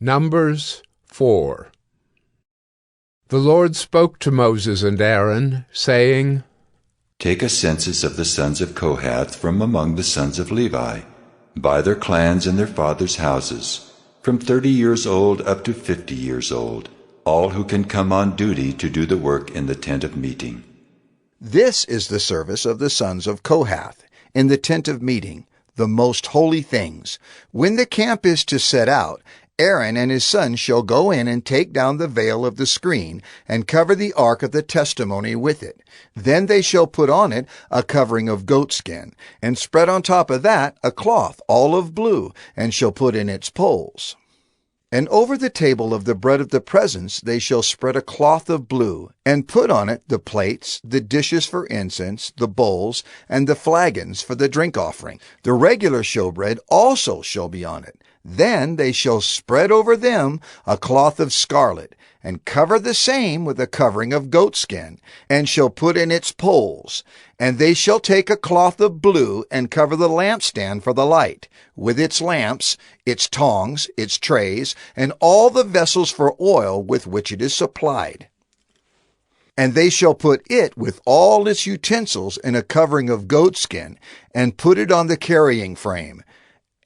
Numbers 4. The Lord spoke to Moses and Aaron, saying, Take a census of the sons of Kohath from among the sons of Levi, by their clans and their fathers' houses, from 30 years old up to 50 years old, all who can come on duty to do the work in the tent of meeting. This is the service of the sons of Kohath, in the tent of meeting, the most holy things. When the camp is to set out, Aaron and his sons shall go in and take down the veil of the screen, and cover the ark of the testimony with it. Then they shall put on it a covering of goatskin, and spread on top of that a cloth all of blue, and shall put in its poles. And over the table of the bread of the presence they shall spread a cloth of blue, and put on it the plates, the dishes for incense, the bowls, and the flagons for the drink offering. The regular showbread also shall be on it. Then they shall spread over them a cloth of scarlet, and cover the same with a covering of goatskin, and shall put in its poles. And they shall take a cloth of blue, and cover the lampstand for the light, with its lamps, its tongs, its trays, and all the vessels for oil with which it is supplied. And they shall put it with all its utensils in a covering of goatskin, and put it on the carrying frame.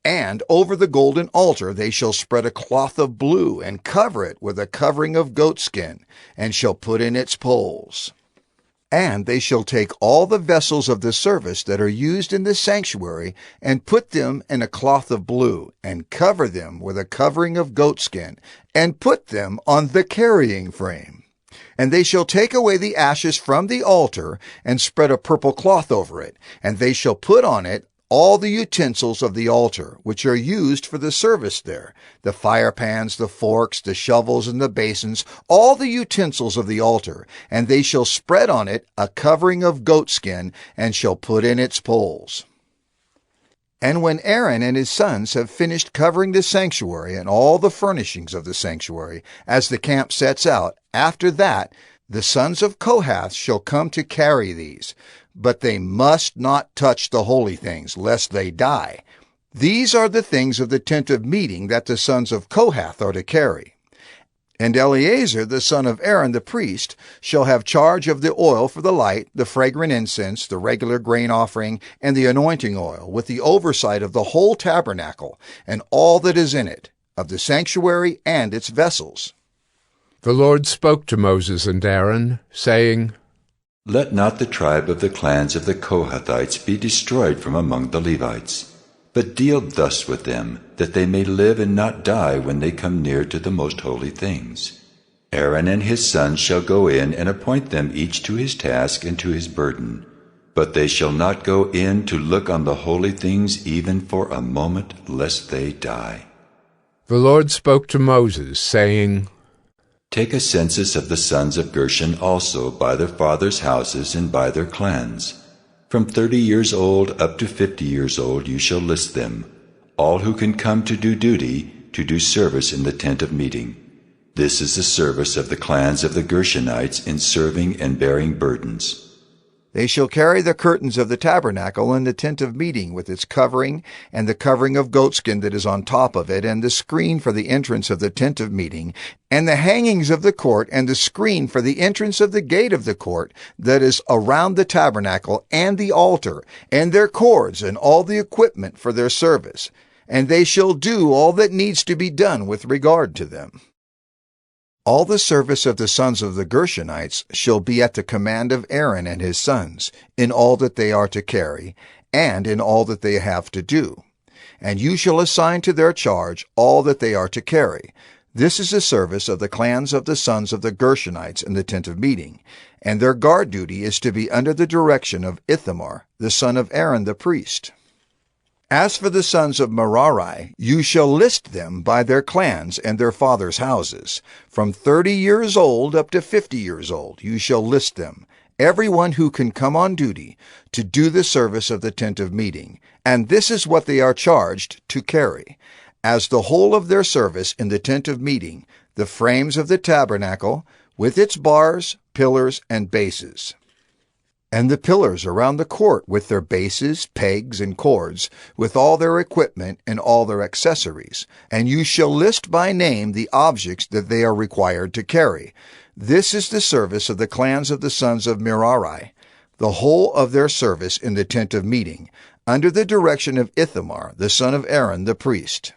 And over the golden altar they shall spread a cloth of blue, and cover it with a covering of goatskin, and shall put in its poles. And they shall take all the vessels of the service that are used in the sanctuary, and put them in a cloth of blue, and cover them with a covering of goatskin, and put them on the carrying frame. And they shall take away the ashes from the altar, and spread a purple cloth over it, and they shall put on it all the utensils of the altar, which are used for the service there, the fire pans, the forks, the shovels, and the basins, all the utensils of the altar, and they shall spread on it a covering of goatskin, and shall put in its poles. And when Aaron and his sons have finished covering the sanctuary and all the furnishings of the sanctuary, as the camp sets out, after that the sons of Kohath shall come to carry these. But they must not touch the holy things, lest they die. These are the things of the tent of meeting that the sons of Kohath are to carry. And Eleazar, the son of Aaron the priest, shall have charge of the oil for the light, the fragrant incense, the regular grain offering, and the anointing oil, with the oversight of the whole tabernacle, and all that is in it, of the sanctuary and its vessels. The Lord spoke to Moses and Aaron, saying, Let not the tribe of the clans of the Kohathites be destroyed from among the Levites, but deal thus with them, that they may live and not die when they come near to the most holy things. Aaron and his sons shall go in and appoint them each to his task and to his burden, but they shall not go in to look on the holy things even for a moment, lest they die. The Lord spoke to Moses, saying, Take a census of the sons of Gershon also by their fathers' houses and by their clans. From 30 years old up to 50 years old you shall list them, all who can come to do duty, to do service in the tent of meeting. This is the service of the clans of the Gershonites in serving and bearing burdens. They shall carry the curtains of the tabernacle and the tent of meeting with its covering, and the covering of goatskin that is on top of it, and the screen for the entrance of the tent of meeting, and the hangings of the court, and the screen for the entrance of the gate of the court that is around the tabernacle, and the altar, and their cords, and all the equipment for their service. And they shall do all that needs to be done with regard to them. All the service of the sons of the Gershonites shall be at the command of Aaron and his sons, in all that they are to carry, and in all that they have to do. And you shall assign to their charge all that they are to carry. This is the service of the clans of the sons of the Gershonites in the tent of meeting, and their guard duty is to be under the direction of Ithamar, the son of Aaron the priest. As for the sons of Mirari, you shall list them by their clans and their fathers' houses. From 30 years old up to 50 years old you shall list them, everyone who can come on duty to do the service of the tent of meeting, and this is what they are charged to carry. As the whole of their service in the tent of meeting, the frames of the tabernacle, with its bars, pillars, and bases. and the pillars around the court with their bases, pegs, and cords, with all their equipment and all their accessories. And you shall list by name the objects that they are required to carry. This is the service of the clans of the sons of Mirari, the whole of their service in the tent of meeting, under the direction of Ithamar, the son of Aaron the priest.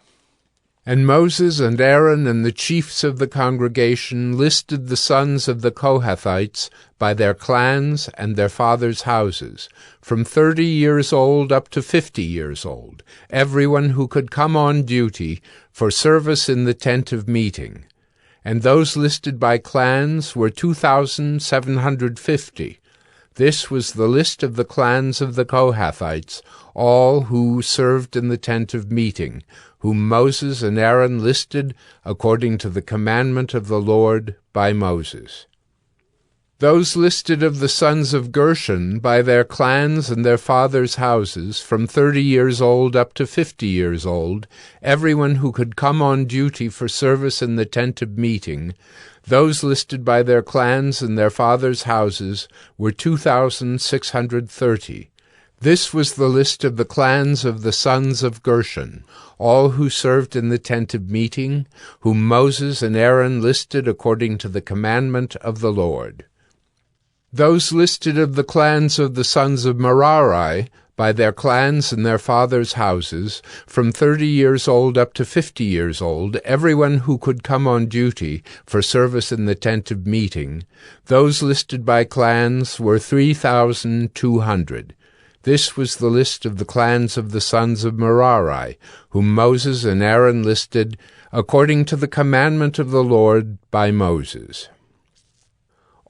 And Moses and Aaron and the chiefs of the congregation listed the sons of the Kohathites by their clans and their fathers' houses, from 30 years old up to 50 years old, everyone who could come on duty for service in the tent of meeting. And those listed by clans were 2,750. This was the list of the clans of the Kohathites, all who served in the tent of meeting, whom Moses and Aaron listed according to the commandment of the Lord by Moses. Those listed of the sons of Gershon by their clans and their fathers' houses, from 30 years old up to 50 years old, everyone who could come on duty for service in the tent of meeting, those listed by their clans and their fathers' houses were 2,630. This was the list of the clans of the sons of Gershon, all who served in the tent of meeting, whom Moses and Aaron listed according to the commandment of the Lord. Those listed of the clans of the sons of Mirari, by their clans and their fathers' houses, from 30 years old up to 50 years old, everyone who could come on duty for service in the tent of meeting, those listed by clans were 3,200. This was the list of the clans of the sons of Mirari, whom Moses and Aaron listed according to the commandment of the Lord by Moses.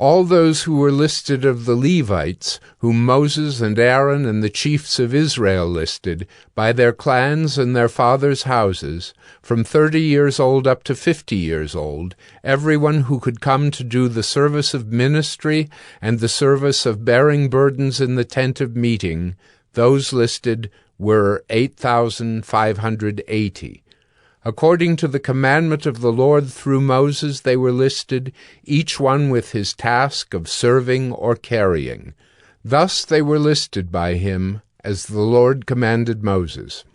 All those who were listed of the Levites, whom Moses and Aaron and the chiefs of Israel listed, by their clans and their fathers' houses, from 30 years old up to 50 years old, everyone who could come to do the service of ministry and the service of bearing burdens in the tent of meeting, those listed were 8,580. According to the commandment of the Lord through Moses they were listed, each one with his task of serving or carrying. Thus they were listed by him, as the Lord commanded Moses.